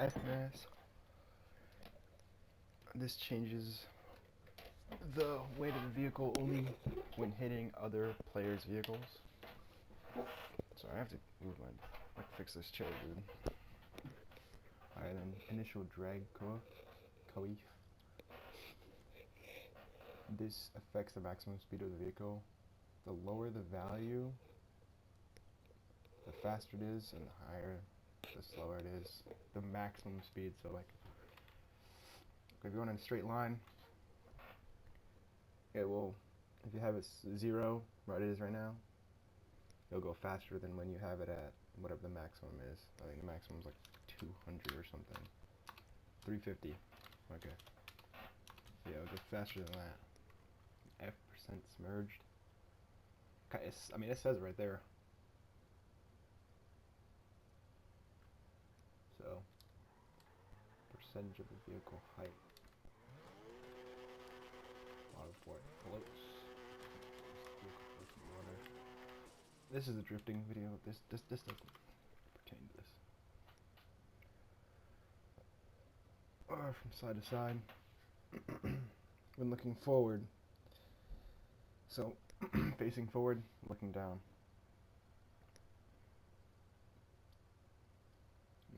fMass. This changes the weight of the vehicle only when hitting other players' vehicles. Sorry, I have to move my, fix this chair, dude. Alright, then InitialDragCoeff. This affects the maximum speed of the vehicle. The lower the value, the faster it is, and the higher, the slower it is. The maximum speed, so like, if you're going in a straight line, it will, if you have it 0, right it is right now, it'll go faster than when you have it at whatever the maximum is. I think the maximum is like 200 or something. 350. Okay. Yeah, it'll go faster than that. fPercentSubmerged. I mean, it says it right there. So, percentage of the vehicle height. Before it floats. This is a drifting video. This doesn't pertain to this. Or from side to side. When looking forward. So, facing forward, looking down.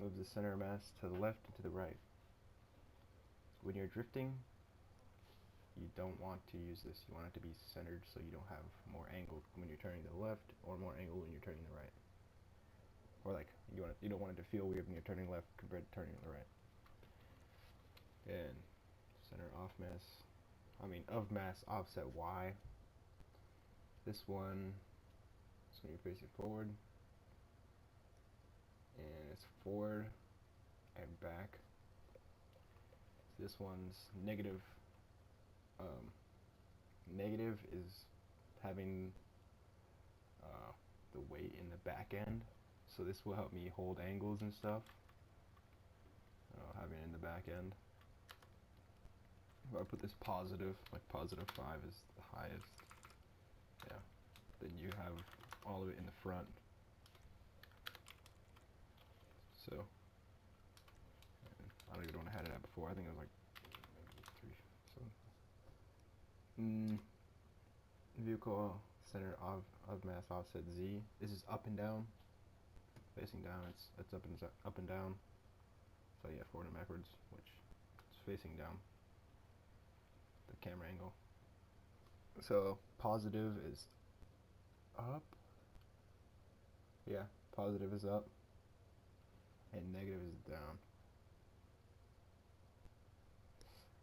Move the center of mass to the left and to the right. When you're drifting, you don't want to use this. You want it to be centered so you don't have more angle when you're turning to the left or more angle when you're turning to the right. Or like you don't want it to feel weird when you're turning left compared to turning to the right. And center off mass. Of mass offset Y. This one is when you're facing forward. And it's forward and back. This one's negative. Negative is having the weight in the back end, so this will help me hold angles and stuff. Having it in the back end. If I put this positive, like positive 5 is the highest, yeah, then you have all of it in the front. So, I don't even know what I had it at before. I think it was like 3, so. Vehicle center of mass offset Z. This is up and down. Facing down, it's up and down. So yeah, forward and backwards, which is facing down. The camera angle. So positive is up. Yeah, positive is up. And negative is down.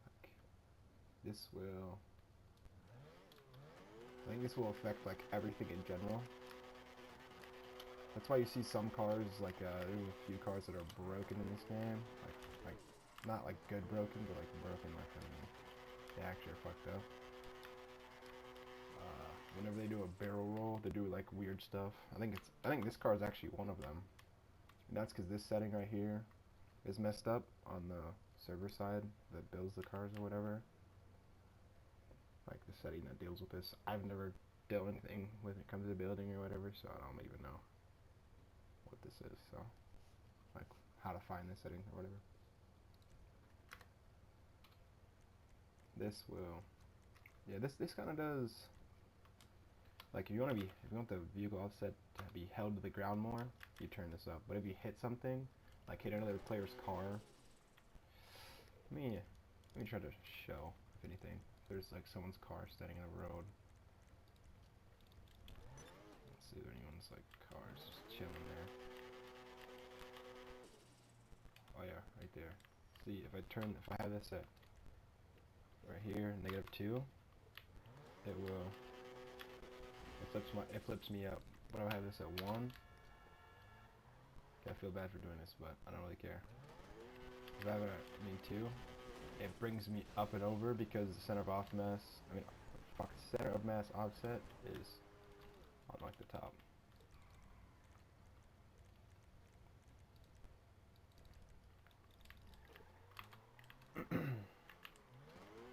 Okay. This will. I think this will affect like everything in general. That's why you see some cars, like there's a few cars that are broken in this game. Like not like good broken, but like broken like they actually are fucked up. Whenever they do a barrel roll, they do like weird stuff. I think this car is actually one of them. And that's because this setting right here is messed up on the server side that builds the cars or whatever. Like the setting that deals with this. I've never dealt anything when it comes to building or whatever, so I don't even know what this is. So, like how to find this setting or whatever. This will, yeah, this kind of does. Like if you want the vehicle offset to be held to the ground more, you turn this up. But if you hit something, like hit another player's car, let me try to show if anything. There's like someone's car standing in a road. Let's see if anyone's like cars just chilling there. Oh yeah, right there. See if I have this at right here, -2, it flips me up. But if I have this at 1, I feel bad for doing this, but I don't really care. If I have it at 2, it brings me up and over because the center of mass offset is on like the top.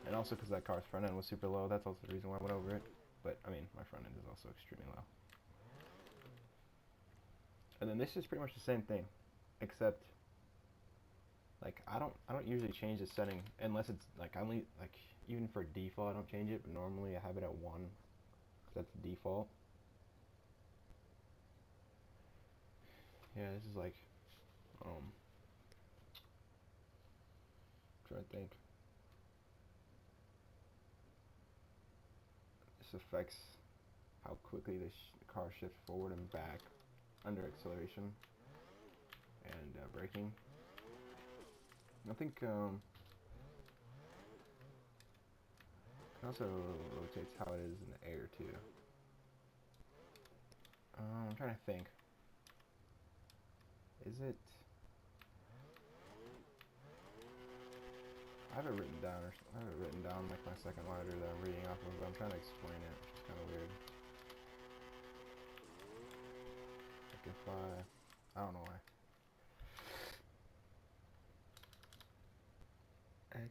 And also because that car's front end was super low, that's also the reason why I went over it. But I mean, my front end is also extremely low. And then this is pretty much the same thing, except Like I don't usually change the setting unless it's like even for default I don't change it, but normally I have it at 1. That's default. Yeah, this is like trying to think. This affects how quickly the car shifts forward and back under acceleration and braking. I think it also rotates how it is in the air too. I'm trying to think. Is it? I have it written down, like my second monitor that I'm reading off of, but I'm trying to explain it, which is kind of weird. Like if I don't know why. X.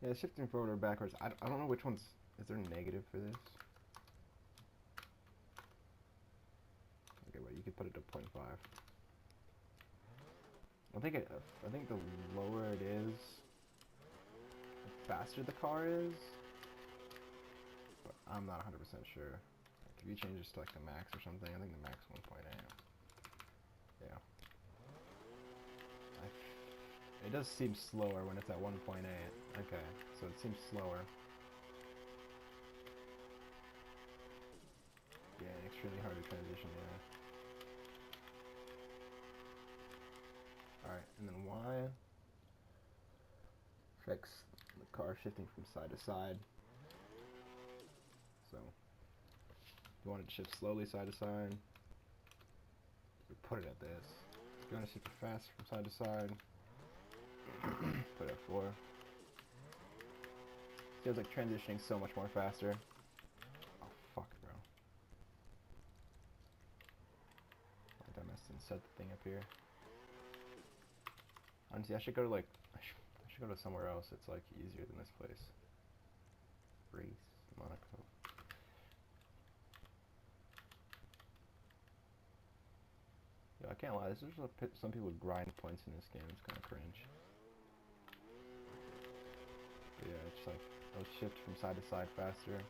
Yeah, shifting forward or backwards. I don't know which one's. Is there negative for this? Okay, well you could put it to 0.5. I think the lower it is, the faster the car is. But I'm not 100% sure. Like if you change this to like the max or something, I think the max 1.8. Yeah. It does seem slower when it's at 1.8. Okay, so it seems slower. Yeah, extremely hard to transition, yeah. Alright, and then Y affects the car shifting from side to side. So, if you want it to shift slowly side to side, you put it at this. If you want to shift it fast from side to side, put it at 4. Feels like transitioning so much more faster. Oh fuck, bro. I messed and set the thing up here. Honestly, I should go to like I should go to somewhere else. It's like easier than this place. Race, Monaco. Yo, I can't lie. This is some people grind points in this game. It's kind of cringe. But yeah, it's like it'll shift from side to side faster.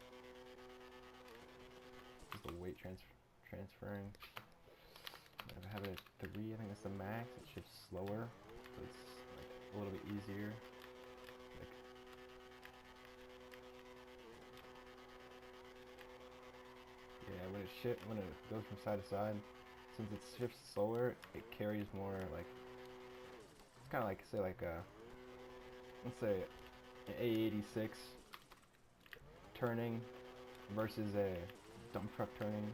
Just the weight transferring. If I have it at 3, I think that's the max. It shifts slower, so it's like a little bit easier. Like, yeah, when it goes from side to side, since it shifts slower, it carries more. Like it's kind of like let's say an A86 turning versus a dump truck turning.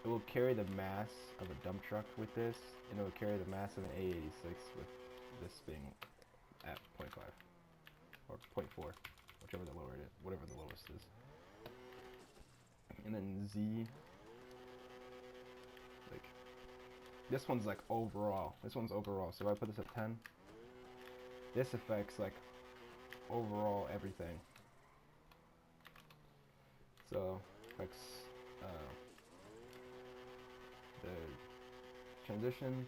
It will carry the mass of a dump truck with this, and it will carry the mass of an A86 with this being at 0.5 or 0.4, whichever the lower it is, whatever the lowest is. And then Z, like this one's like overall. This one's overall. So if I put this at 10, this affects like overall everything. So affects the transition,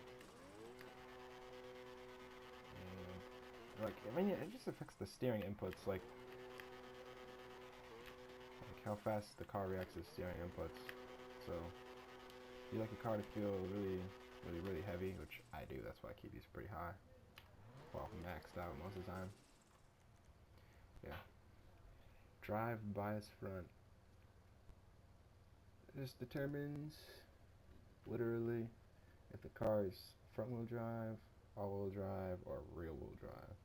and like I mean, it just affects the steering inputs, like how fast the car reacts to steering inputs. So you like your car to feel really heavy, which I do. That's why I keep these pretty high, well maxed out most of the time. Yeah. DriveBiasFront. This determines literally if the car is front wheel drive, all wheel drive, or rear wheel drive.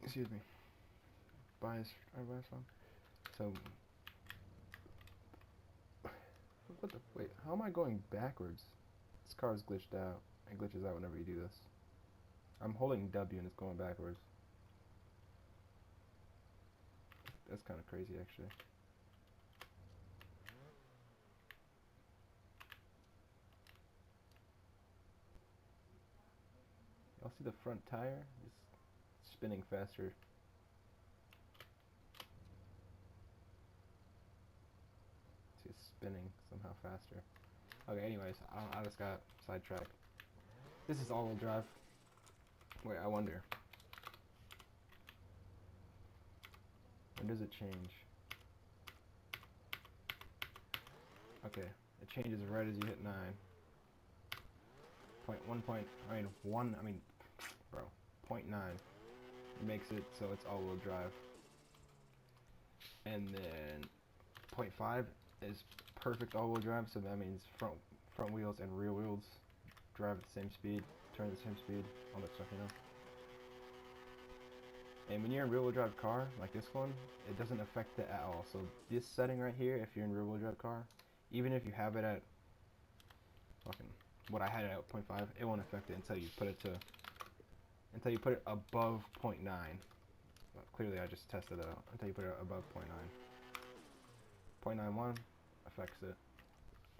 Excuse me. DriveBiasFront. So what the wait, how am I going backwards? This car is glitched out. It glitches out whenever you do this. I'm holding W and it's going backwards. That's kind of crazy actually. Y'all see the front tire? It's spinning faster. See, it's spinning somehow faster. Okay, anyways, I just got sidetracked. This is all-wheel drive. Wait, I wonder. When does it change? Okay, it changes right as you hit 9. Point 9 makes it so it's all-wheel drive. And then 0.5 is perfect all-wheel drive, so that means front wheels and rear wheels drive at the same speed, turn at the same speed, all that stuff, you know. And when you're in rear-wheel drive car, like this one, it doesn't affect it at all. So this setting right here, if you're in rear-wheel drive car, even if you have it at what I had it at 0.5, it won't affect it until you put it above 0.9. Well, clearly I just tested it out. Until you put it above 0.9. 0.91 affects it.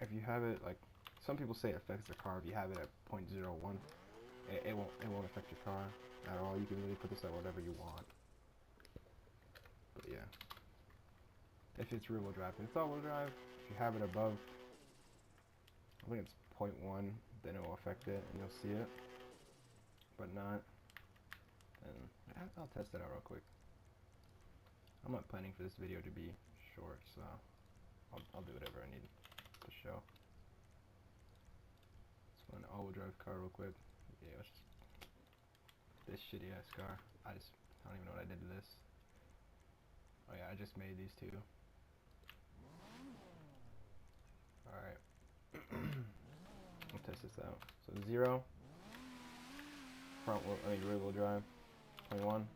If you have it, like, some people say it affects the car if you have it at 0.01. It won't affect your car at all. You can really put this at whatever you want. But yeah. If it's rear-wheel drive. If it's all-wheel drive, if you have it above, I think it's 0.1, then it will affect it and you'll see it. But not. And I'll test it out real quick. I'm not planning for this video to be short, so I'll do whatever I need to show. Let's run an all-wheel drive car real quick. Yeah, let's just, this shitty ass car. I don't even know what I did to this. Oh yeah, I just made these two. Alright. I'll test this out. So 0, rear wheel drive. 21.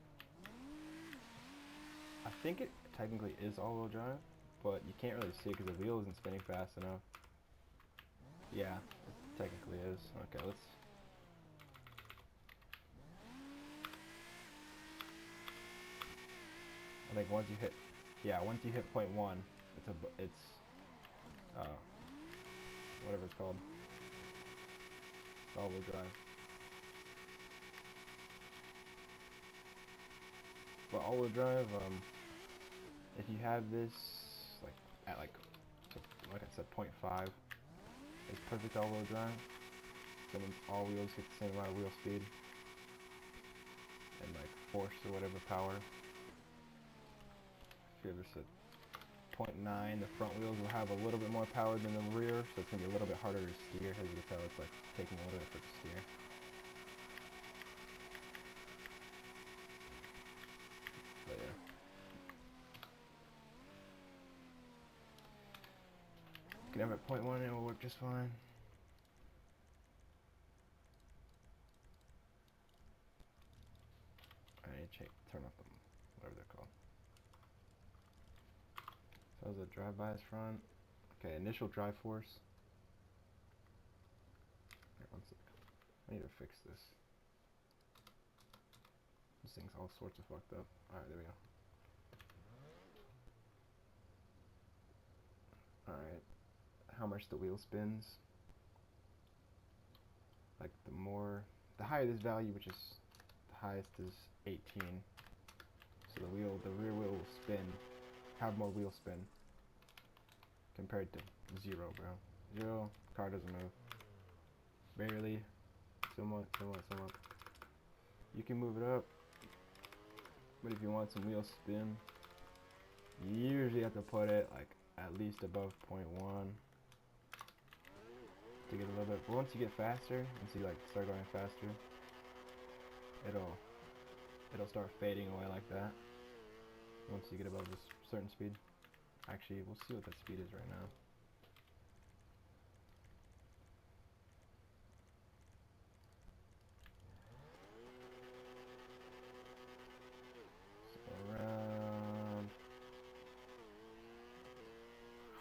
I think it technically is all-wheel drive, but you can't really see it because the wheel isn't spinning fast enough. Yeah, it technically is. Okay, let's. I think once you hit 0.1, it's whatever it's called. It's all-wheel drive. But all-wheel drive, if you have this at like I said, 0.5, it's perfect all-wheel drive. So then all wheels get the same amount of wheel speed and like force or whatever power. If you ever said 0.9, the front wheels will have a little bit more power than the rear, so it's gonna be a little bit harder to steer. As you can tell, it's like taking a little bit for the steer. But yeah. You can have it at 0.1 and it will work just fine. I need to turn off them, whatever they're called. So the fDriveBiasFront. Okay, initial drive force. Here, one sec. I need to fix this. This thing's all sorts of fucked up. Alright, there we go. Alright. How much the wheel spins. Like the higher this value, which is the highest is 18. So the rear wheel will spin, have more wheel spin compared to 0, bro. 0, car doesn't move. Barely, somewhat. You can move it up, but if you want some wheel spin, you usually have to put it like at least above 0.1 to get a little bit. But once you get faster, once you like start going faster, it'll start fading away like that. Once you get above this certain speed. Actually, we'll see what that speed is right now. Around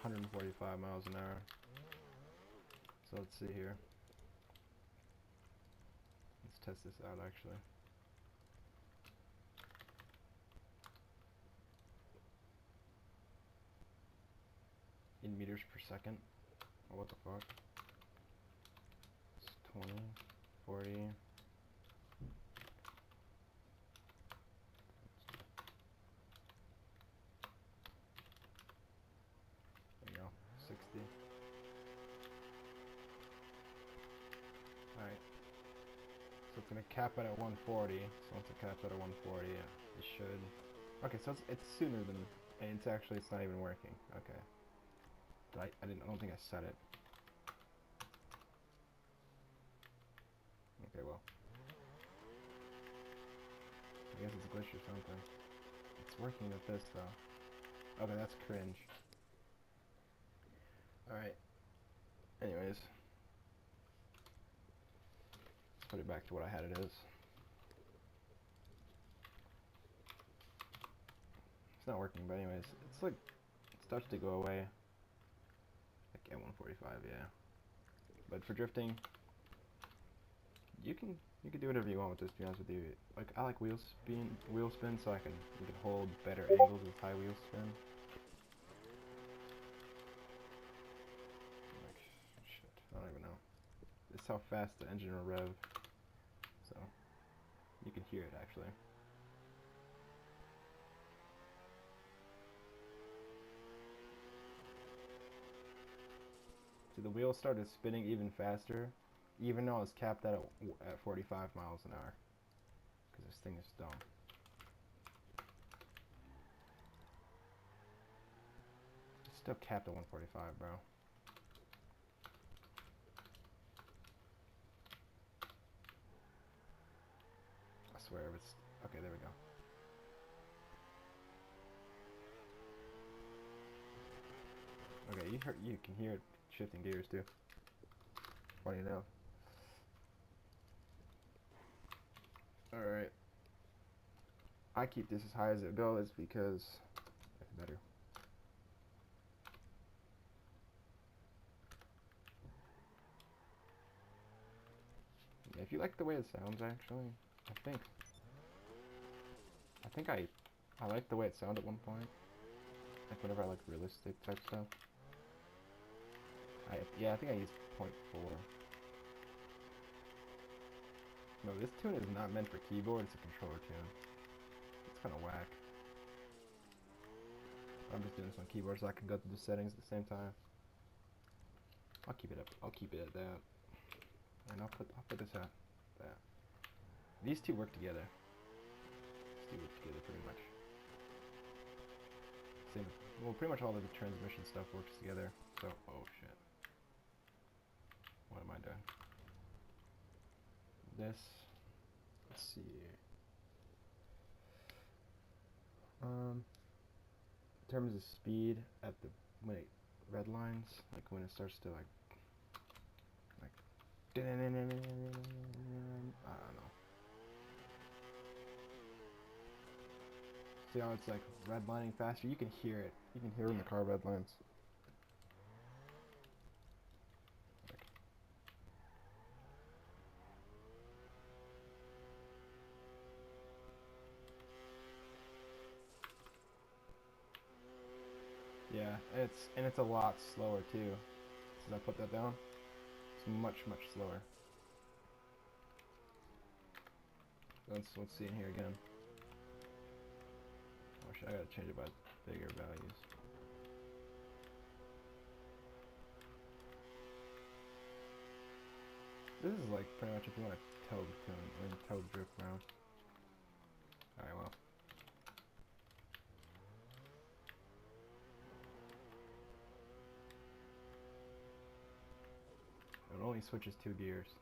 145 miles an hour. So let's see here. Let's test this out actually. In meters per second. Oh, what the fuck? It's 20, 40. There you go. 60. Alright. it's gonna cap it at 140. So once it caps it at 140, it should. Okay, so it's sooner than, and it's not even working. Okay. I don't think I set it. Okay, well. I guess it's glitched or something. It's working with this though. Okay, that's cringe. Alright. Anyways. Let's put it back to what I had it as. It's not working, but anyways, it's like, it starts to go away. Like at 145, yeah. But for drifting, you can do whatever you want with this, to be honest with you. Like, I like wheel spin, so you can hold better angles with high wheel spin. Like, shit, I don't even know. This is how fast the engine will rev. So, you can hear it actually. See, the wheel started spinning even faster, even though it's capped at 45 miles an hour. Because this thing is dumb. It's still capped at 145, bro. I swear if it's... Okay, there we go. Okay, you can hear it shifting gears too. Funny enough. Alright. I keep this as high as it goes because it's better. Yeah, if you like the way it sounds, actually, I think I liked the way it sounded at one point. Like whenever I like realistic type stuff. Yeah, I think I used 0.4. No, this tune is not meant for keyboard, it's a controller tune. It's kind of whack. I'm just doing this on keyboard so I can go through the settings at the same time. I'll keep it at that. And I'll put this at that. These two work together. These two work together pretty much. Well, pretty much all of the transmission stuff works together. So, oh shit. What am I doing? This, let's see. In terms of speed, when it redlines, like when it starts to like, I don't know. See how it's like redlining faster? You can hear it. You can hear when the car redlines. Yeah, it's a lot slower too. Since I put that down, it's much slower. Let's see in here again. Oh shit, I gotta change it by bigger values. This is like pretty much if you want to toe drift around. Alright, well. It only switches 2 gears.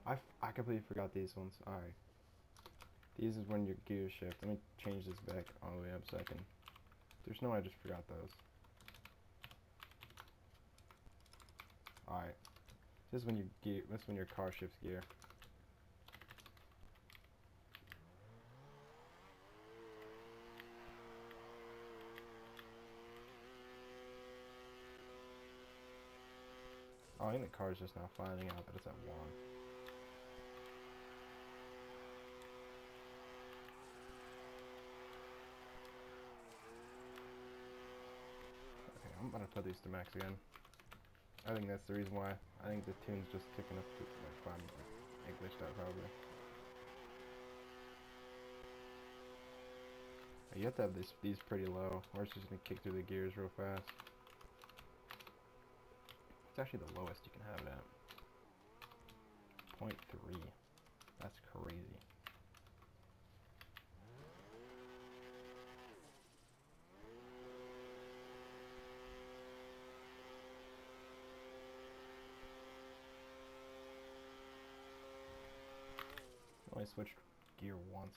I completely forgot these ones. Alright. These is when your gears shift. Let me change this back all the way up so I can... There's no way I just forgot those. Alright. This is when your car shifts gear. Oh, I think the car's just now finding out that it's at 1. Okay, I'm gonna put these to max again. I think that's the reason why. I think the tune's just kicking up to like 5, like glitched out probably. You have to have these pretty low, or it's just gonna kick through the gears real fast. It's actually the lowest you can have it at. 0.3. That's crazy. I only switched gear once.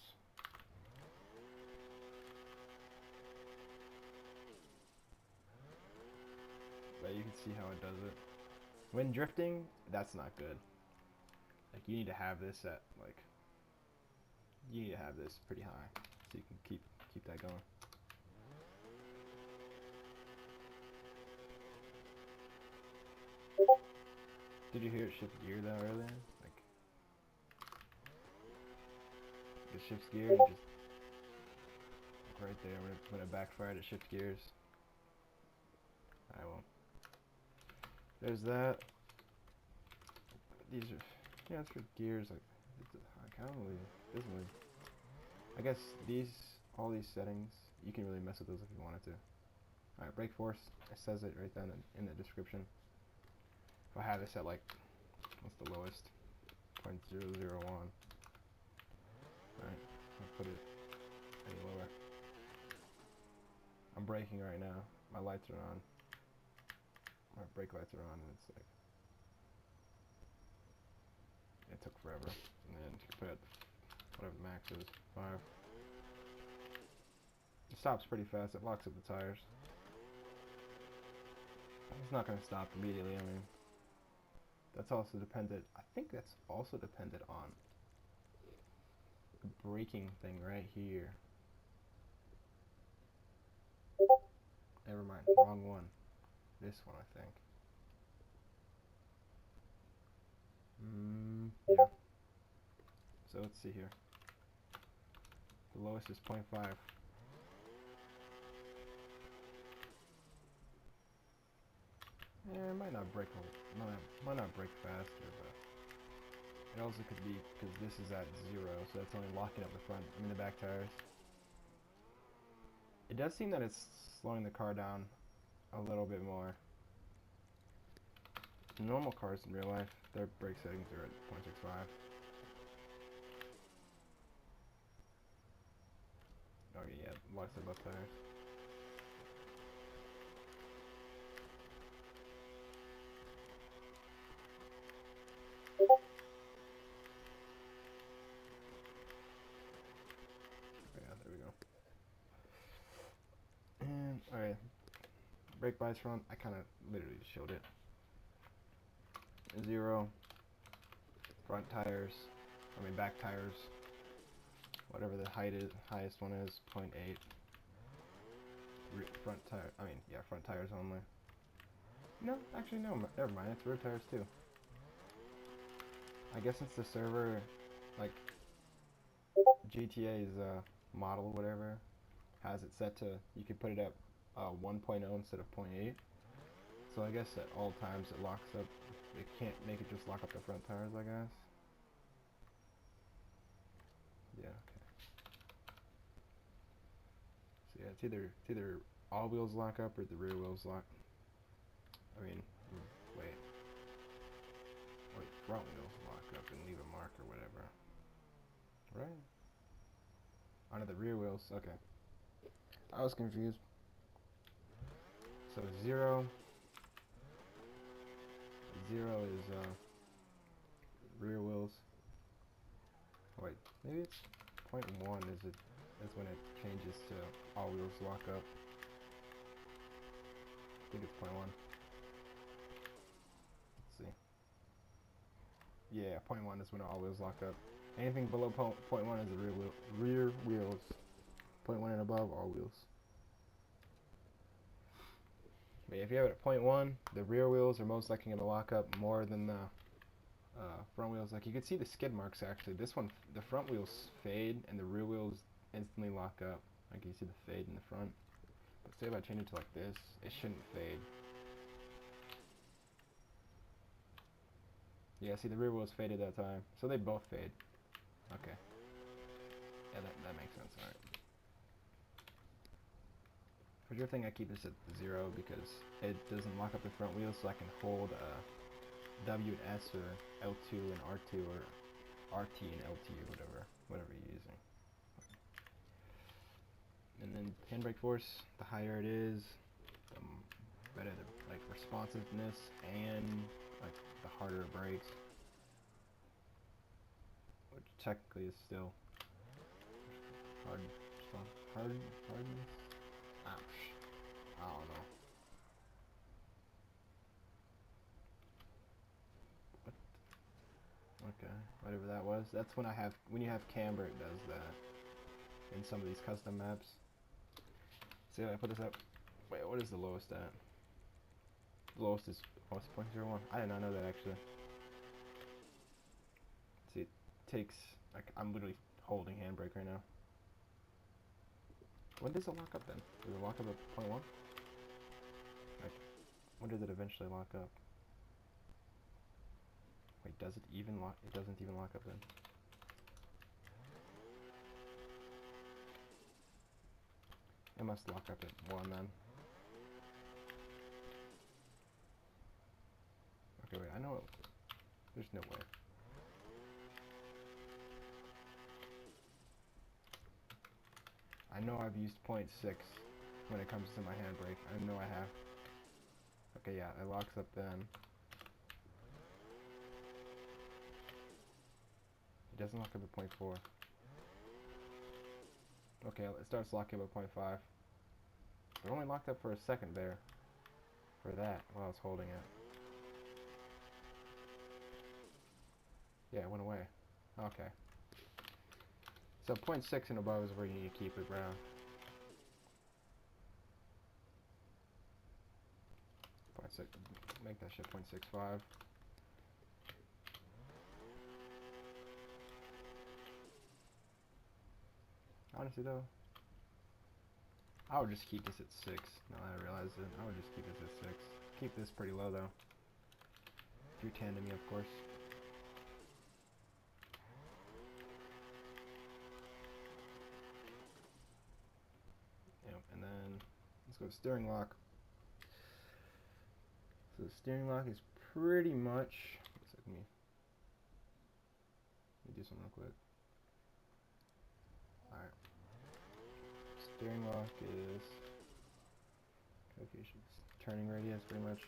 But you can see how it does it. When drifting, that's not good. Like, you need to have this at, like, you need to have this pretty high so you can keep that going. Did you hear it shift gear though earlier? Like, it shifts gear and just right there when it backfired, it shifts gears. Alright, well, there's that. These are, yeah, it's for gears. Like, I don't really, doesn't really. I guess all these settings, you can really mess with those if you wanted to. Alright, BrakeForce, it says it right down in the description. If I have this at, like, what's the lowest? 0.001. Alright, I'll put it any lower. I'm braking right now. My lights are on. My brake lights are on, and it's like, it took forever. And then you put whatever the max is, 5. It stops pretty fast. It locks up the tires. It's not going to stop immediately. I mean, that's also dependent. I think that's also dependent on the braking thing right here. Never mind, wrong one. This one, I think. Yeah. So let's see here. The lowest is 0.5. Yeah, it might not break faster, but it also could be because this is at 0, so that's only locking up the front, the back tires. It does seem that it's slowing the car down a little bit more. Normal cars in real life, their brake settings are at 0.65. Okay, yeah, locks up both tires. Yeah, there we go. And, alright, vecBrakeBiasFront, I kind of literally just showed it. 0, front tires, back tires, whatever the highest one is, 0.8. Front tires only. No, actually no, never mind, it's rear tires too. I guess since the server, like, GTA's model, whatever, has it set to, you could put it at 1.0 instead of 0.8. So I guess at all times it locks up. It can't make it just lock up the front tires, I guess. Yeah, okay. So yeah, it's either all wheels lock up or the rear wheels lock. Wait, front wheels lock up and leave a mark or whatever. Right? Oh no, the rear wheels, okay. I was confused. So 0 is rear wheels. Wait, maybe it's 0.1 is when it changes to all wheels lock up. I think it's 0.1. Let's see. Yeah, 0.1 is when all wheels lock up. Anything below 0.1 is the rear wheels. 0.1 and above, all wheels. But if you have it at 0.1, the rear wheels are most likely going to lock up more than the front wheels. Like, you can see the skid marks actually. This one, the front wheels fade and the rear wheels instantly lock up. Like, you see the fade in the front. But say if I change it to like this, it shouldn't fade. Yeah, see the rear wheels faded that time. So they both fade. Okay. Yeah, that makes sense, alright. For drifting, I keep this at 0 because it doesn't lock up the front wheels, so I can hold W and S or L2 and R2 or RT and LT or whatever you're using. And then handbrake force, the higher it is, the better the like responsiveness and like the harder it breaks. Which technically is still hardness. Ouch. I don't know. Okay, whatever that was. That's when you have camber, it does that in some of these custom maps. See if I put this up. Wait, what is the lowest at? The lowest is 0.01. I did not know that actually. See, it takes like I'm literally holding handbrake right now. When does it lock up then? Does it lock up at 0.1? Like, when does it eventually lock up? Wait, does it even lock? It doesn't even lock up then. It must lock up at 1 then. Okay, wait, I know it. There's no way. I know I've used 0.6 when it comes to my handbrake. I know I have. Okay, yeah, it locks up then. It doesn't lock up at 0.4. Okay, it starts locking up at 0.5. It only locked up for a second there. For that, while I was holding it. Yeah, it went away. Okay. So 0.6 and above is where you need to keep it, bro. Make that shit 0.65. Honestly though, I would just keep this at 6. Now that I realize it, I would just keep this at 6. Keep this pretty low though. If you're tandeming, of course. Yep, and then let's go to steering lock. So the steering lock is pretty much. Let me do something real quick. Alright. Steering lock is coefficients. Turning radius, pretty much.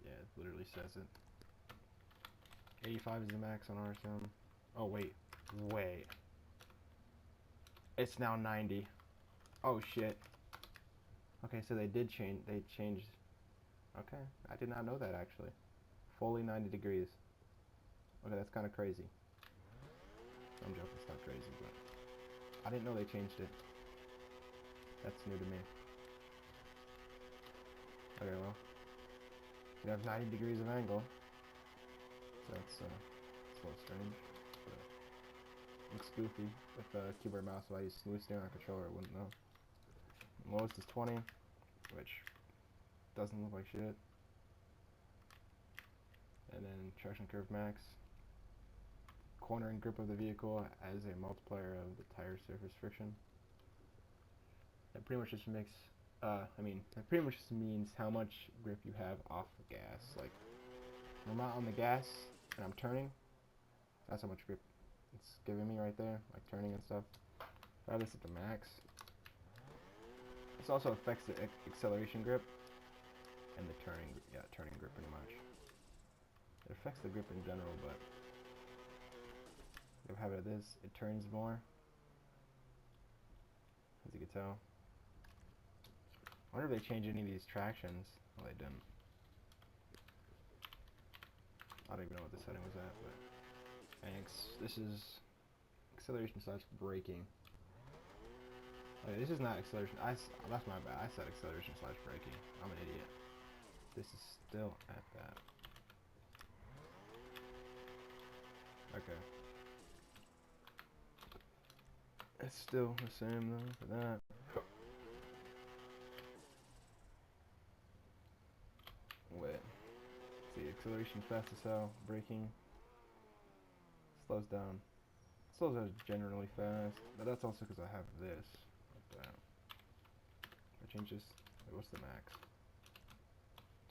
Yeah, it literally says it. 85 is the max on RSM. Oh wait. It's now 90. Oh shit. Okay, so they changed. Okay, I did not know that actually. Fully 90 degrees. Okay, that's kind of crazy. I'm joking, it's not crazy, but I didn't know they changed it. That's new to me. Okay, well, you have 90 degrees of angle. So that's a little strange, but it looks goofy. With the keyboard mouse, if I use smooth steering on a controller, I wouldn't know. Lowest is 20, which doesn't look like shit. And then TractionCurveMax. Corner and grip of the vehicle as a multiplier of the tire surface friction. That pretty much just makes, that pretty much just means how much grip you have off the gas. Like, when I'm out on the gas and I'm turning, that's how much grip it's giving me right there, like turning and stuff. If I have this at the max, this also affects the acceleration grip and the turning grip pretty much. It affects the grip in general, but if I have it at this, it turns more, as you can tell. I wonder if they changed any of these tractions. Well, they didn't. I don't even know what the setting was at, but thanks. This is acceleration / braking. Okay, this is not acceleration. That's my bad. I said acceleration / braking. I'm an idiot. This is still at that. Okay. It's still the same though for that. Wait. See, acceleration fast as hell, braking slows down. Slows down generally fast, but that's also because I have this. Like that. I change this. Wait, what's the max?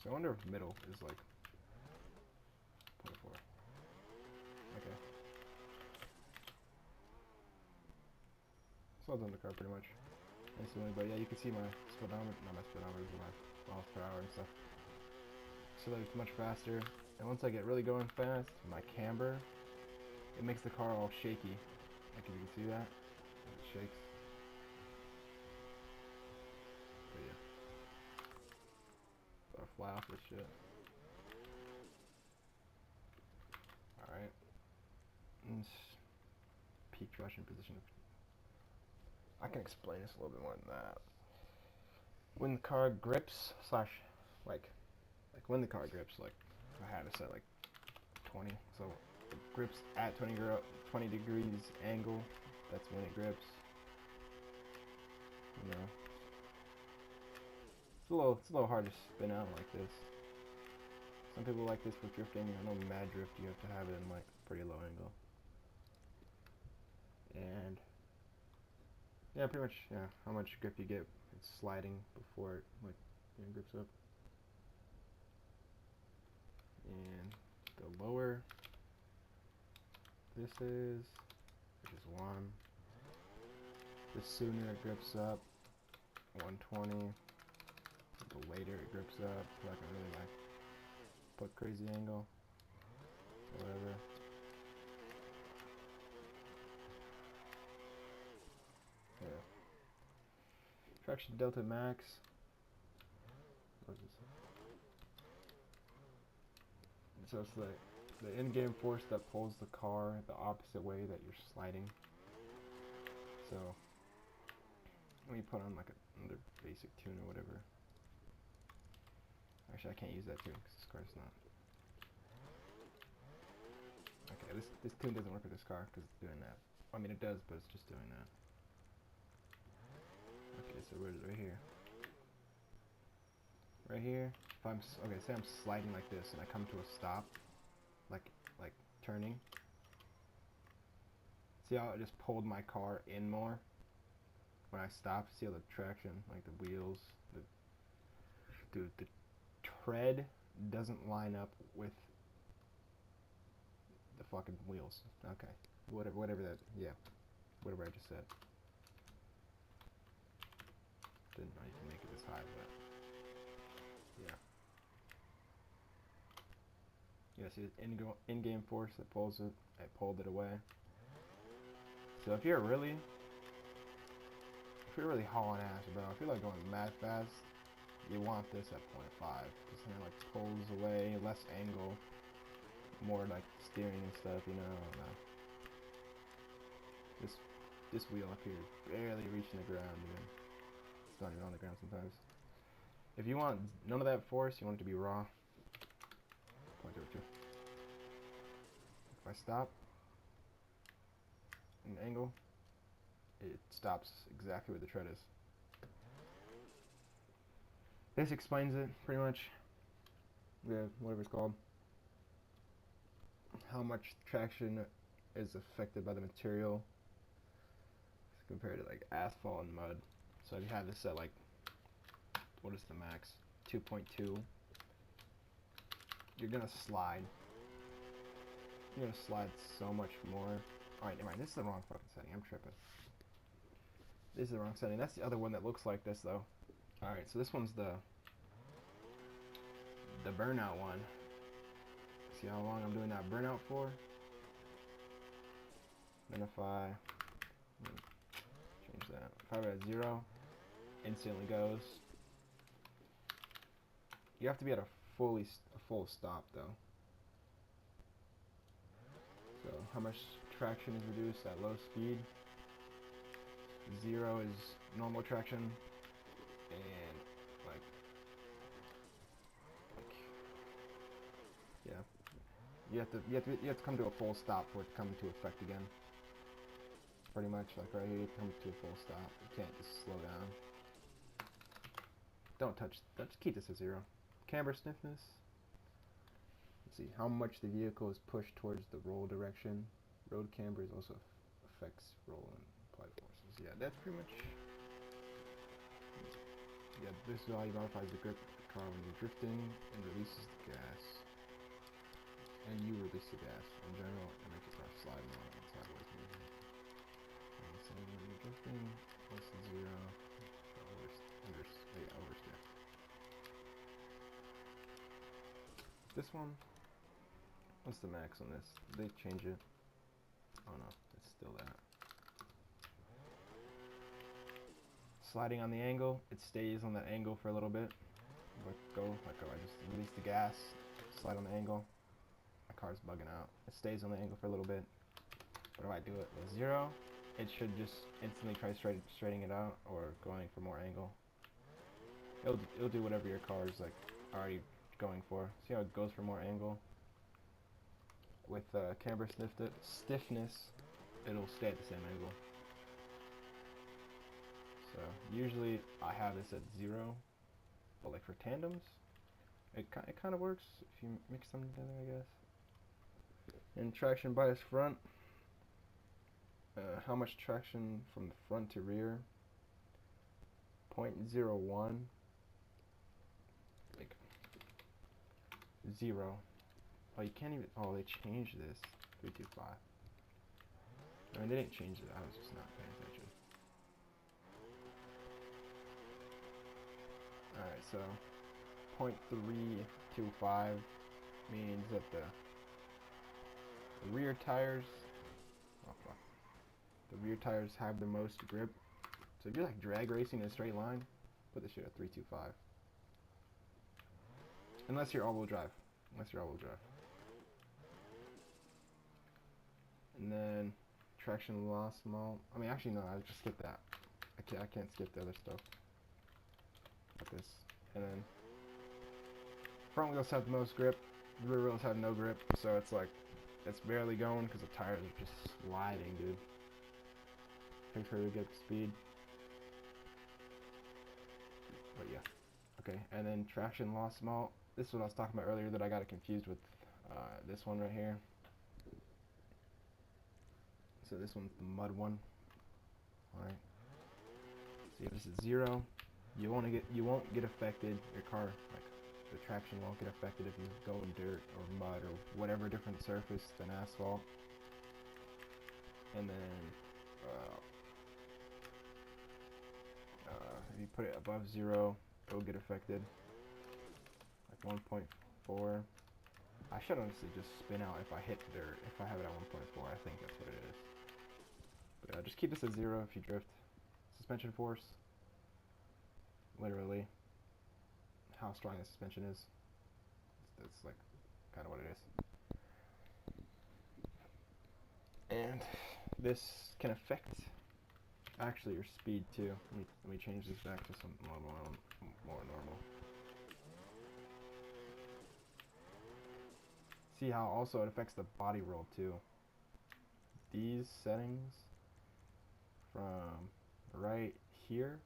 So I wonder if middle is like 0.4. Okay. slows down the car pretty much. Instantly, but yeah, you can see my speedometer, not my speedometer, but my miles per hour and stuff. So that it's much faster. And once I get really going fast, my camber, it makes the car all shaky. Like if you can see that, it shakes. But yeah, gotta fly off this shit. All right, and peak traction position. I can explain this a little bit more than that. When the car grips, like when the car grips, like I had it set like 20, so it grips at 20 degrees angle. That's when it grips. You know, it's a little hard to spin out like this. Some people like this with drifting. I know mad drift, you have to have it in like pretty low angle. And yeah, pretty much, yeah, how much grip you get, it's sliding before it like grips up. And the lower this is, which is 1, the sooner it grips up, 120. The later it grips up, so I can really like put crazy angle, whatever. Yeah. TractionDeltaMax. What is this? So it's the in-game force that pulls the car the opposite way that you're sliding. So let me put on like another basic tune or whatever. Actually, I can't use that tune because this car's not. Okay, this tune doesn't work with this car because it's doing that. I mean, it does, but it's just doing that. Okay, so where's it? Right here. Right here. If I'm okay, say I'm sliding like this and I come to a stop, like turning. See how it just pulled my car in more when I stopped? See how the traction, like the wheels, the tread doesn't line up with the fucking wheels. Okay, whatever that, yeah, whatever I just said. Didn't know you can make it this high, but yeah. Yeah, see the in-game force that pulls it, I pulled it away. So if you're really hauling ass, bro, if you're like going mad fast, you want this at 0.5, because then it like pulls away, less angle, more like steering and stuff, you know. This wheel up here is barely reaching the ground, even. It's not even on the ground sometimes. If you want none of that force, you want it to be raw. If I stop an angle, it stops exactly where the tread is. This explains it pretty much. Yeah, whatever it's called. How much traction is affected by the material compared to like asphalt and mud. So if you have this at like, what is the max? 2.2. You're gonna slide. You're gonna slide so much more. Alright, never mind. This is the wrong fucking setting. I'm tripping. This is the wrong setting. That's the other one that looks like this though. Alright, so this one's the burnout one. See how long I'm doing that burnout for? Then if I change that, if I were at 0, instantly goes. You have to be at a full stop though. So how much traction is reduced at low speed? 0 is normal traction, and like yeah, you have to come to a full stop for it to come into effect again. Pretty much like right here, you come to a full stop. You can't just slow down. Don't touch. Just keep this at 0. CamberStiffnesss. Let's see how much the vehicle is pushed towards the roll direction. Road camber also affects roll and applied forces. Yeah, that's pretty much. Yeah, this value modifies the grip of the car when you're drifting and releases the gas. And you release the gas. In general, it makes the car slide more and sideways movement. And the same when you drifting plus 0. Oversteer. This one, what's the max on this? Did they change it? Oh no, it's still that. Sliding on the angle, it stays on that angle for a little bit. Let go, I just release the gas, slide on the angle. My car's bugging out. It stays on the angle for a little bit. But if I do it with 0, it should just instantly try straightening it out or going for more angle. It'll do whatever your car is like already going for. See how it goes for more angle? With CamberStiffness, it'll stay at the same angle. So usually I have this at 0, but like for tandems, it kind of works if you mix them together, I guess. And TractionBiasFront, how much traction from the front to rear? 0.01. Like 0. Oh, you can't even. Oh, they changed this. 325. I mean, they didn't change it. I was just not paying attention. Alright, so 0.325 means that the rear tires, the rear tires have the most grip. So if you're like drag racing in a straight line, put this shit at 325. Unless you're all-wheel drive. And then TractionLossMult. I mean, actually no, I just skip that. I can't skip the other stuff. Like this. And then front wheels have the most grip. Rear wheels have no grip. So it's like it's barely going because the tires are just sliding, dude. Takes her to get speed. But yeah. Okay, and then TractionLossMult. This is what I was talking about earlier that I got it confused with this one right here. So this one's the mud one. Alright. See if this is 0, you won't get affected. Your car, like the traction won't get affected if you go in dirt or mud or whatever different surface than asphalt. And then if you put it above 0, it'll get affected. Like 1.4. I should honestly just spin out if I hit dirt. If I have it at 1.4, I think that's what it is. But just keep this at 0 if you drift. Suspension force. Literally how strong the suspension is. That's like kind of what it is. And this can affect actually your speed too. Let me change this back to some more normal. See how also it affects the body roll too. These settings from right here,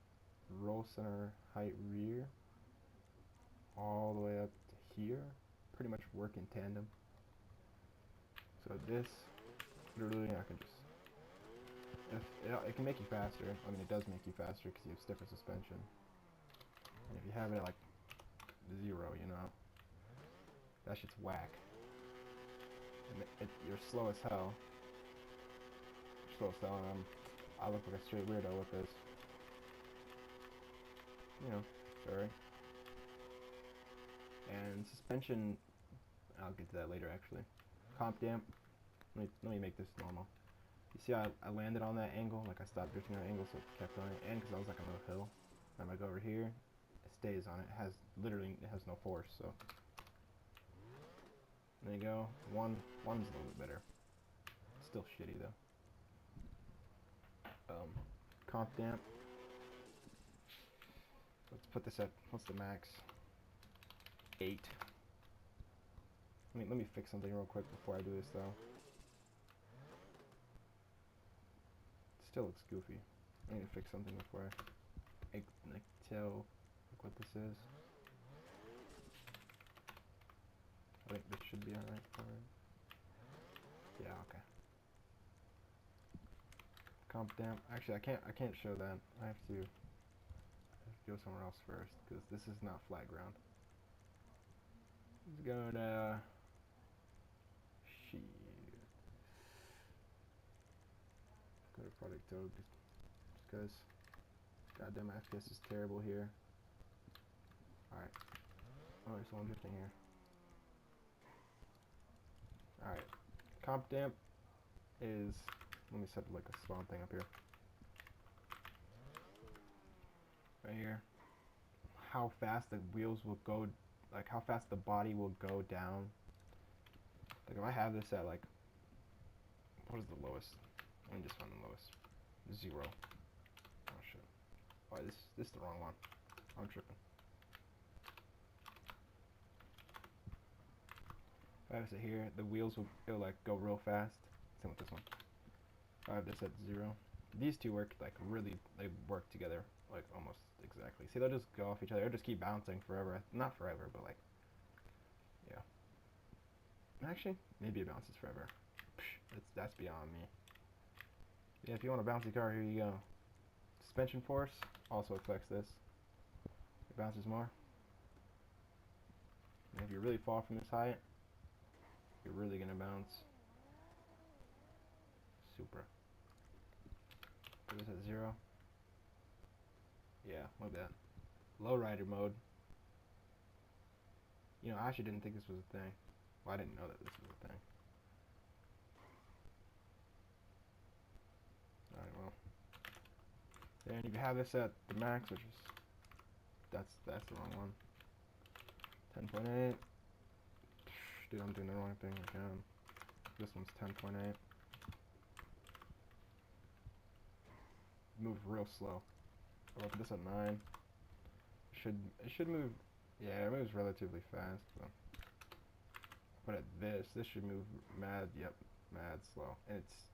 roll center height rear, all the way up to here, pretty much work in tandem. So this, literally I can just, it can make you faster. I mean, it does make you faster because you have stiffer suspension. And if you have it at like 0, you know, that shit's whack. And you're slow as hell. And I look like a straight weirdo with this. You know, sorry. And suspension, I'll get to that later actually. CompDamp, let me make this normal. You see how I landed on that angle, like I stopped drifting on an angle so it kept on it, and because I was like on a hill. And I go over here, it stays on it. It has no force, so. There you go. One's a little bit better. Still shitty though. CompDamp. Let's put this at, what's the max? 8. Let me fix something real quick before I do this though. It still looks goofy. I need to fix something before I tell what this is. I think this should be alright for it. Yeah, okay. CompDamp. Actually, I can't show that. I have to go somewhere else first because this is not flat ground. Let's go to Go to product tool. because goddamn FPS is terrible here. Alright. Oh, there's someone drifting here. Alright. CompDamp is, let me set like a spawn thing up here. Right here. How fast the wheels will go, like how fast the body will go down. Like if I have this at like, what is the lowest? Let me just find the lowest. 0. Oh shit. Oh, this is the wrong one. I'm tripping. If I have this here, the wheels will like go real fast. Same with this one. If I have this at 0. These two work like really, they work together like almost exactly. See, they'll just go off each other. They'll just keep bouncing forever. Not forever, but like, yeah. Actually, maybe it bounces forever. That's beyond me. Yeah, if you want a bouncy car, here you go. Suspension force also affects this. It bounces more. And if you really fall from this height, you're really gonna bounce. Super. Put this at 0. Yeah, look at that. Lowrider mode. You know, I actually didn't think this was a thing. Well, I didn't know that this was a thing. Alright, well. Then you can have this at the max, which is, that's the wrong one. 10.8. Dude, I'm doing the wrong thing again. This one's 10.8. Move real slow. I'll put this at 9. It should move, yeah, it moves relatively fast. So. But at this should move mad slow. And it's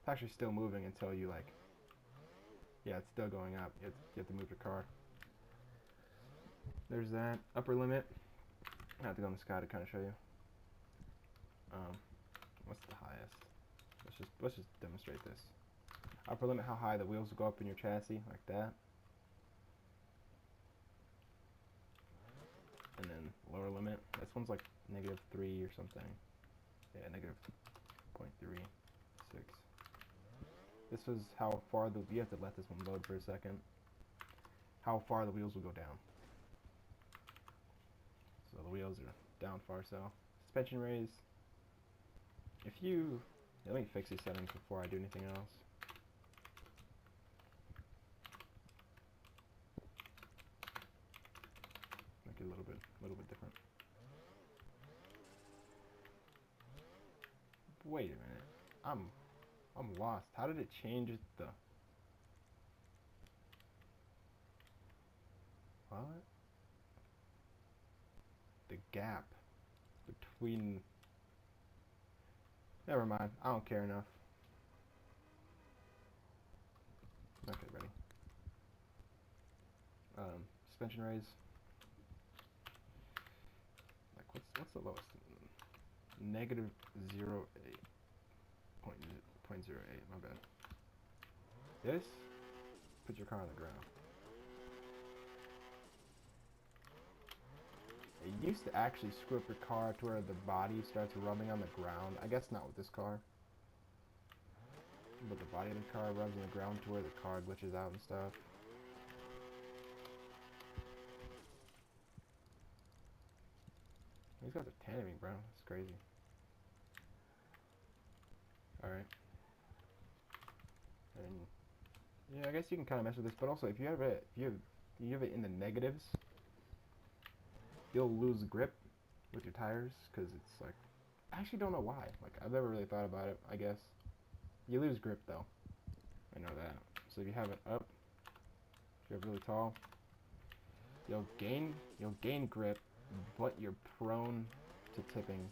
actually still moving until you like, yeah, it's still going up. You have to move your car. There's that. Upper limit. I have to go in the sky to kind of show you. What's the highest? Let's just demonstrate this. Upper limit, how high the wheels will go up in your chassis, like that. And then lower limit. This one's like -3 or something. Yeah, -0.36. This was how far you have to let this one load for a second. How far the wheels will go down. So the wheels are down far so. Suspension raise. Let me fix these settings before I do anything else. Make it a little bit different. Wait a minute. I'm lost. How did it change the what? The gap between. Never mind. I don't care enough. Okay, ready. Suspension raise. Like what's the lowest? -0.08. My bad. This put your car on the ground. It used to actually screw up your car to where the body starts rubbing on the ground. I guess not with this car. But the body of the car rubs on the ground to where the car glitches out and stuff. These guys are tanning, bro. It's crazy. Alright. And yeah, I guess you can kind of mess with this, but also if you have it in the negatives, you'll lose grip with your tires because it's like, I actually don't know why. Like I've never really thought about it. I guess you lose grip though. I know that. So if you have it up, if you have really tall, you'll gain grip, but you're prone to tipping,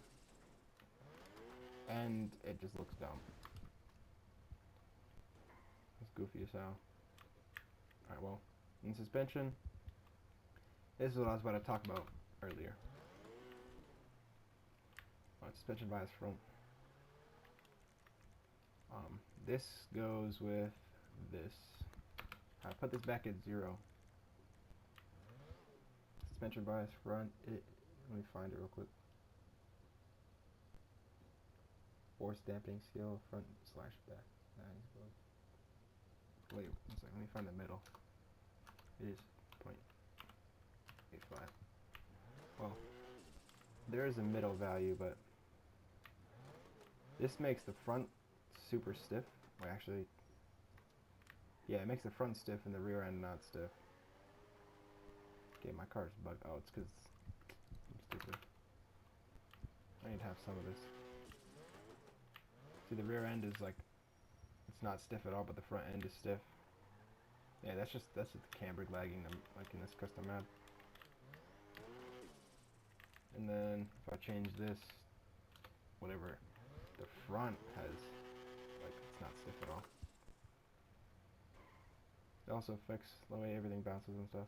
and it just looks dumb. It's goofy as hell. Alright, well, in suspension, this is what I was about to talk about earlier. Suspension bias front. This goes with this. I put this back at 0. Suspension bias front. Let me find it real quick. Force damping scale front / back. wait, one second, let me find the middle. It is 0.85. Well, there is a middle value, but this makes the front super stiff. Well, actually, yeah, it makes the front stiff and the rear end not stiff. Okay, my car's bugged. Oh, it's because I'm stupid. I need to have some of this. See, the rear end is like, it's not stiff at all, but the front end is stiff. Yeah, that's just the camber lagging them, like in this custom map. And then if I change this, whatever, the front has, like, it's not stiff at all. It also affects the way everything bounces and stuff.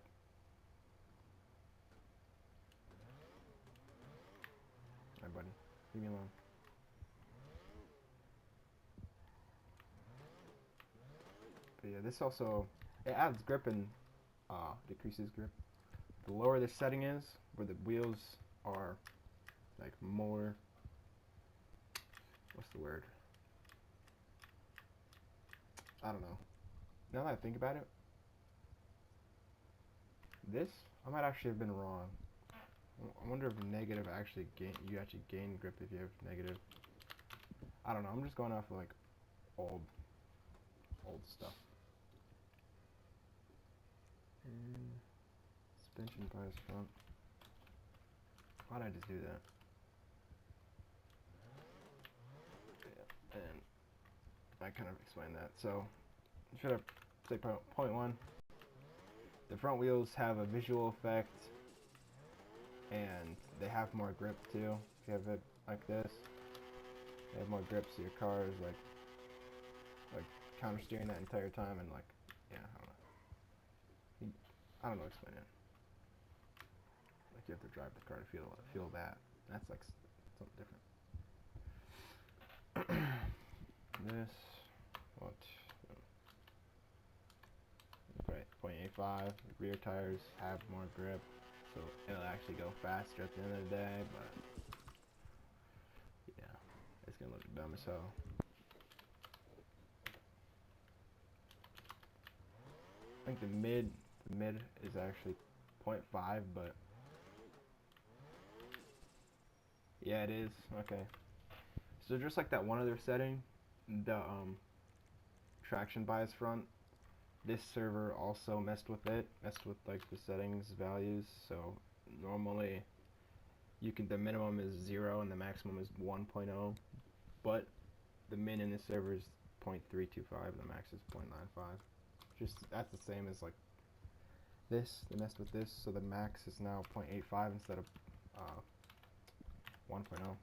Alright, buddy, leave me alone. But yeah, this also, it adds grip and decreases grip. The lower this setting is, where the wheels are like more, what's the word? I don't know. Now that I think about it, this, I might actually have been wrong. I wonder if negative actually you actually gain grip if you have negative. I don't know, I'm just going off of like old stuff. fSuspensionBiasFront. Why did I just do that? Yeah, and I kind of explained that. So, should I say point 1? The front wheels have a visual effect, and they have more grip too. If you have it like this, they have more grip, so your car is like counter steering that entire time, and like, yeah, I don't know, explain it. Like you have to drive the car to feel that. That's like something different. This, what? 0.85. Rear tires have more grip, so it'll actually go faster at the end of the day. But yeah, it's gonna look dumb as hell. I think the mid is actually 0.5, but yeah, it is. Okay. So just like that one other setting, the TractionBiasFront, this server also messed with like the settings values. So normally the minimum is 0 and the maximum is 1.0, but the min in this server is 0.325 and the max is 0.95. Just that's the same as like this. They messed with this, so the max is now 0.85 instead of 1.0.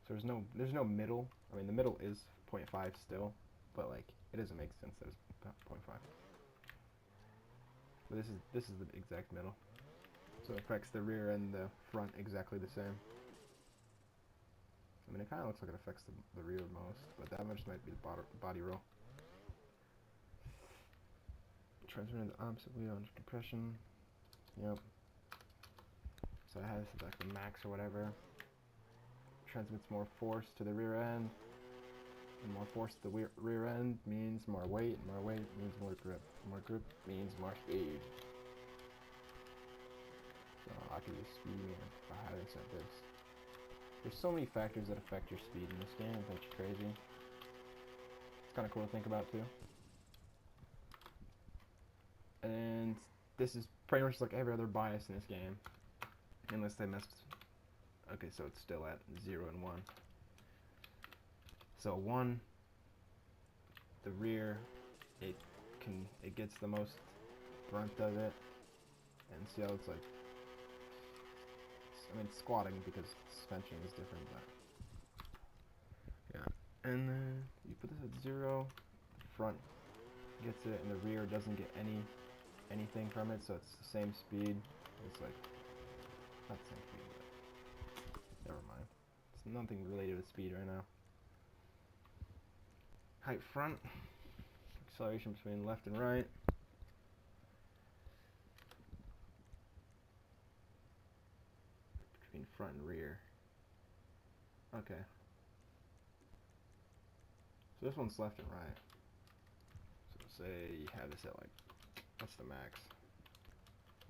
So there's no middle. I mean, the middle is 0.5 still, but like it doesn't make sense that it's 0.5. But this is the exact middle. So it affects the rear and the front exactly the same. I mean, it kind of looks like it affects the rear most, but that much might be the body roll. Transmitting the opposite wheel under compression. Yep. So it has like the max or whatever. Transmits more force to the rear end. And more force to the rear end means more weight. More weight means more grip. More grip means more speed. So I can use speed meter by having set this. There's so many factors that affect your speed in this game. That's crazy. It's kind of cool to think about too. And this is pretty much like every other bias in this game, unless they messed. Okay, so it's still at 0 and 1. So 1, the rear, it gets the most brunt of it, and see how it's like. I mean, squatting because suspension is different, but yeah. And then you put this at 0, the front gets it, and the rear doesn't get anything from it, so it's the same speed. It's like not the same speed, but never mind. It's nothing related with speed right now. Height front, acceleration between left and right. Between front and rear. Okay. So this one's left and right. say you have this at like, what's the max?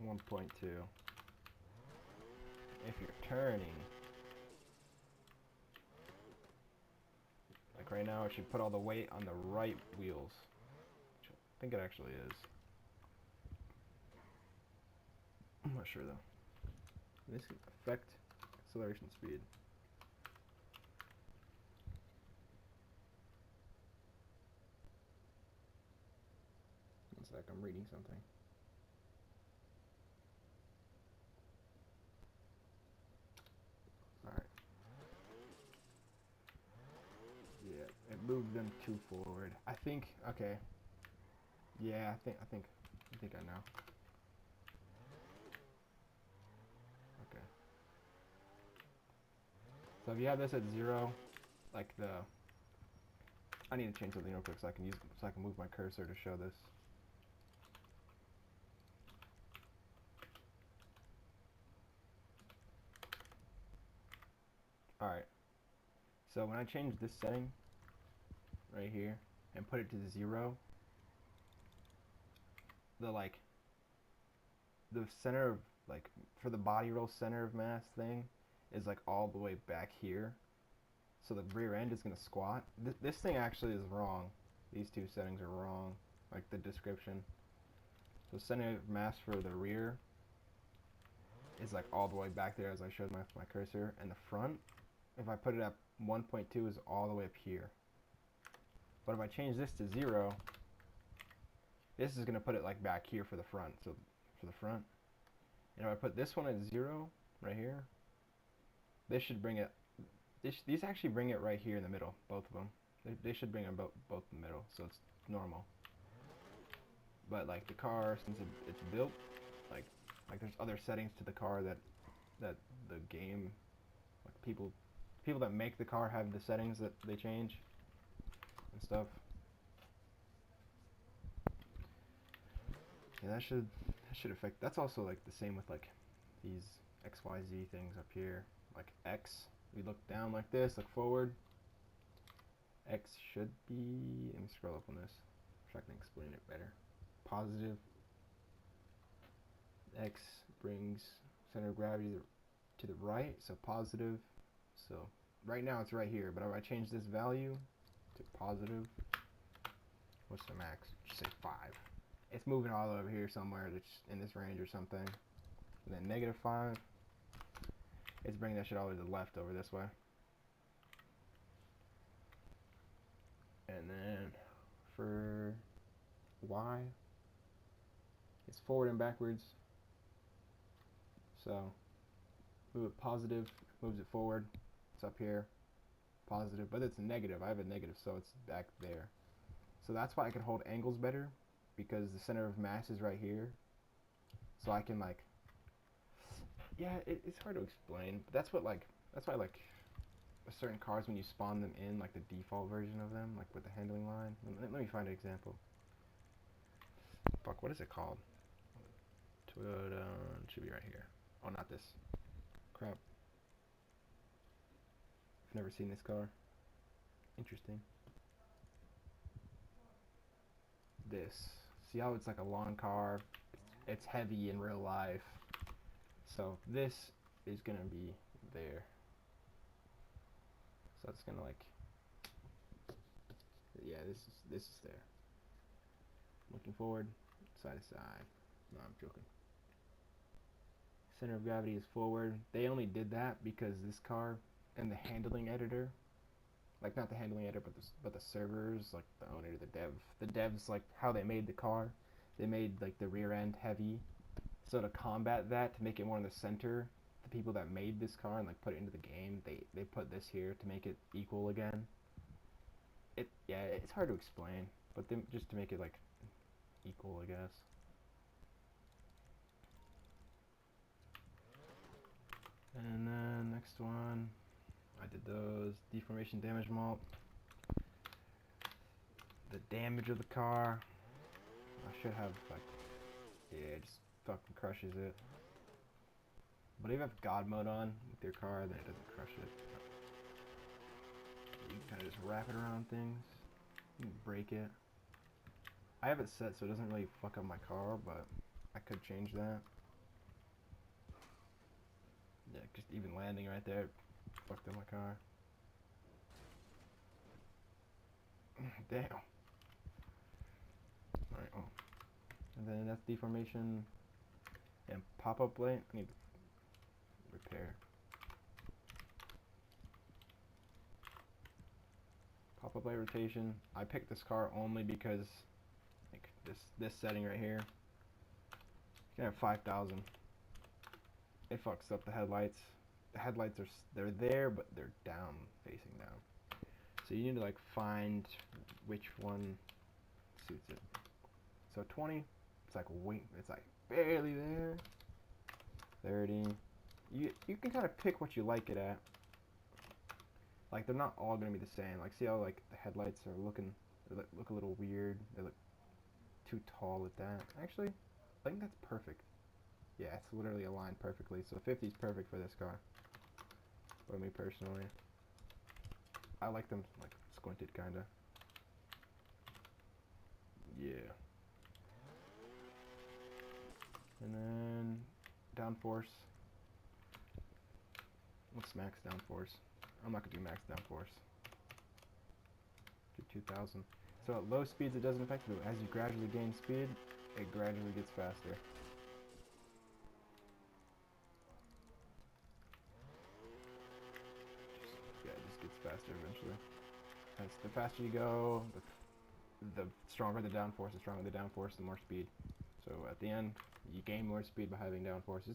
1.2. If you're turning, like right now, it should put all the weight on the right wheels. Which I think it actually is. I'm not sure though. This can affect acceleration speed. One sec, I'm reading something. Alright. Yeah, it moved them too forward. I think, okay. Yeah, I think I know. Okay. So if you have this at 0, like I need to change something real quick so I can move my cursor to show this. Alright. So when I change this setting right here and put it to 0, the center of, like, for the body roll center of mass thing is like all the way back here. So the rear end is going to squat. This thing actually is wrong. These two settings are wrong, like the description. So center of mass for the rear is like all the way back there as I showed my cursor, and the front, if I put it at 1.2, is all the way up here. But if I change this to 0, this is going to put it like back here for the front. So for the front, and if I put this one at 0 right here, this should bring it. These actually bring it right here in the middle, both of them. They should bring them both in the middle, so it's normal. But like the car, since it's built, like there's other settings to the car that the game, like people that make the car have the settings that they change and stuff. Yeah, that should affect. That's also like the same with like these XYZ things up here. Like X, we look down like this, look forward. X should be, let me scroll up on this so I can explain it better. Positive. X brings center of gravity to the right, so positive. So right now it's right here, but if I change this value to positive, what's the max? Just say 5. It's moving all over here somewhere that's in this range or something. And then negative 5, it's bringing that shit all the way to the left over this way. And then for Y, it's forward and backwards. So move it positive, moves it forward. It's up here, positive, but it's negative. I have a negative, so it's back there. So that's why I can hold angles better, because the center of mass is right here. So I can like, yeah, it's hard to explain. But that's why like certain cars, when you spawn them in, like the default version of them, like with the handling line. Let me find an example. Fuck, what is it called? Toyota, it should be right here. Oh, not this. Crap. I've never seen this car. Interesting. This. See how it's like a long car? It's heavy in real life. So this is gonna be there. So it's gonna like, yeah, this is there. Looking forward, side to side. No, I'm joking. Center of gravity is forward. They only did that because this car and the handling editor, like not the handling editor, but the servers, like the owner, the devs, like how they made the car, they made like the rear end heavy. So to combat that, to make it more in the center, the people that made this car and like put it into the game, they put this here to make it equal again. Yeah, it's hard to explain, but then just to make it like equal, I guess. And then next one, I did those deformation damage mult. The damage of the car, I should have like, yeah, it just fucking crushes it. But if you have God mode on with your car, then it doesn't crush it. You can kind of just wrap it around things, you can break it. I have it set so it doesn't really fuck up my car, but I could change that. Yeah, just even landing right there fucked up my car. Damn. Alright, oh. And then that's deformation and pop-up light. I need to repair. Pop-up light rotation. I picked this car only because like this setting right here. You can have 5,000. It fucks up the headlights. The headlights they're there, but they're down, facing down. So you need to like find which one suits it. So 20, it's like it's like barely there. 30. You can kind of pick what you like it at. Like they're not all gonna be the same. Like see how like the headlights are looking, they look a little weird. They look too tall with that. Actually, I think that's perfect. Yeah, it's literally aligned perfectly. So 50 is perfect for this car. For me personally, I like them like squinted kinda. Yeah. And then downforce. What's max downforce? I'm not gonna do max downforce. Do 2,000. So at low speeds it doesn't affect you. As you gradually gain speed, it gradually gets faster. Yeah, it just gets faster eventually. As the faster you go, the stronger the downforce. The stronger the downforce, the more speed. So at the end, you gain more speed by having downforce.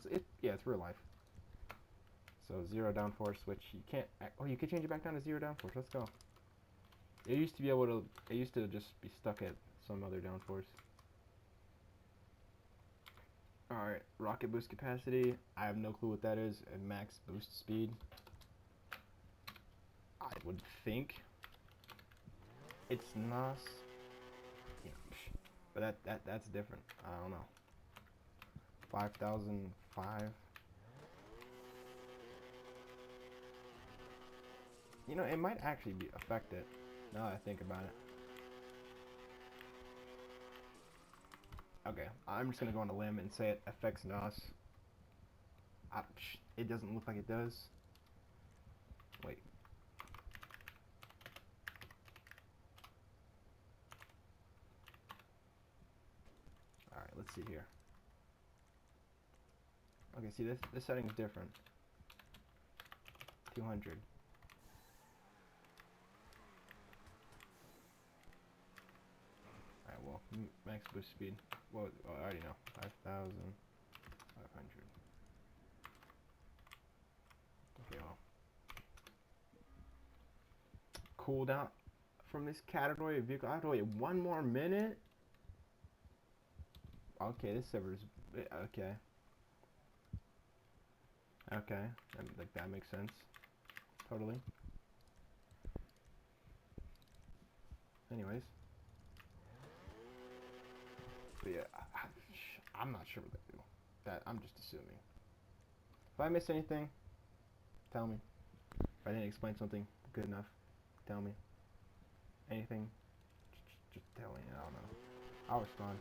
Yeah, it's real life. So 0 downforce, which you can't. Oh, you can change it back down to 0 downforce. Let's go. It used to be able to. It used to just be stuck at some other downforce. All right, rocket boost capacity. I have no clue what that is. And max boost speed. I would think it's NOS. Yeah, but that's different. I don't know. 5,005. You know, it might actually be affected. Now that I think about it. Okay, I'm just gonna go on a limb and say it affects NOS. It doesn't look like it does. Wait. Alright, let's see here. Okay, see this setting is different. 200. Alright, well, max boost speed. Well, I already know. 5,500. Okay, well. Cooldown from this category of vehicle. I have to wait 1 more minute? Okay, this server's... Okay. Okay, like that makes sense. Totally. Anyways. But yeah, I'm not sure what they do. I'm just assuming. If I missed anything, tell me. If I didn't explain something good enough, tell me. Anything, just tell me. I don't know. I'll respond.